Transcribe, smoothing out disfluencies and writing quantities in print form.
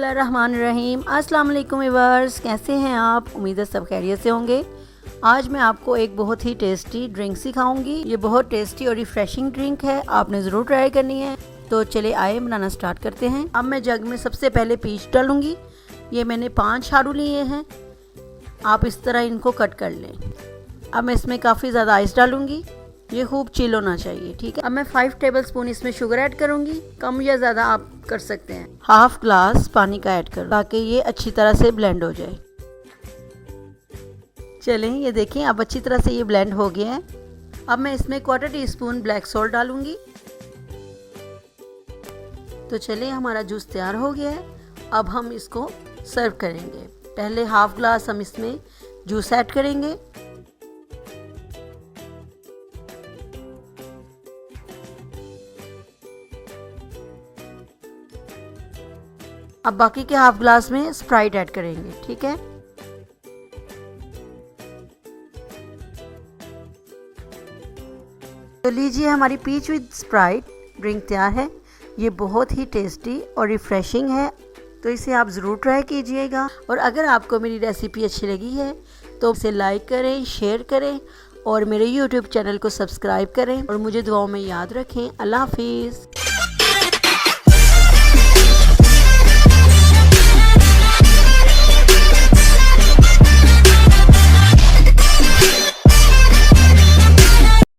बिस्मिल्लाहिर्रहमानिर्रहीम। अस्सलाम वालेकुम व्यूअर्स, कैसे हैं आप? उम्मीद है सब खैरियत से होंगे। आज मैं आपको एक बहुत ही टेस्टी ड्रिंक सिखाऊंगी। ये बहुत टेस्टी और रिफ्रेशिंग ड्रिंक है, आपने ज़रूर ट्राई करनी है। तो चले आए बनाना स्टार्ट करते हैं। अब मैं जग में सबसे पहले पीच डालूंगी। ये मैंने 5 आड़ू लिए हैं, आप इस तरह इनको कट कर लें। अब मैं इसमें काफ़ी ज़्यादा आइस डालूंगी, ये खूब चिल होना चाहिए, ठीक है। अब मैं 5 टेबलस्पून इसमें शुगर ऐड करूंगी, कम या ज़्यादा आप कर सकते हैं। हाफ ग्लास पानी का ऐड करूँ ताकि ये अच्छी तरह से ब्लेंड हो जाए। चलें, ये देखें अब अच्छी तरह से ये ब्लेंड हो गया है। अब मैं इसमें 1/4 टीस्पून ब्लैक सॉल्ट डालूंगी। तो चलें, हमारा जूस तैयार हो गया है। अब हम इसको सर्व करेंगे। पहले हाफ ग्लास हम इसमें जूस ऐड करेंगे। अब बाकी के हाफ ग्लास में स्प्राइट ऐड करेंगे, ठीक है। तो लीजिए, हमारी पीच विद स्प्राइट ड्रिंक तैयार है। ये बहुत ही टेस्टी और रिफ्रेशिंग है, तो इसे आप ज़रूर ट्राई कीजिएगा। और अगर आपको मेरी रेसिपी अच्छी लगी है तो इसे लाइक करें, शेयर करें और मेरे YouTube चैनल को सब्सक्राइब करें और मुझे दुआओं में याद रखें। अल्लाह हाफिज़।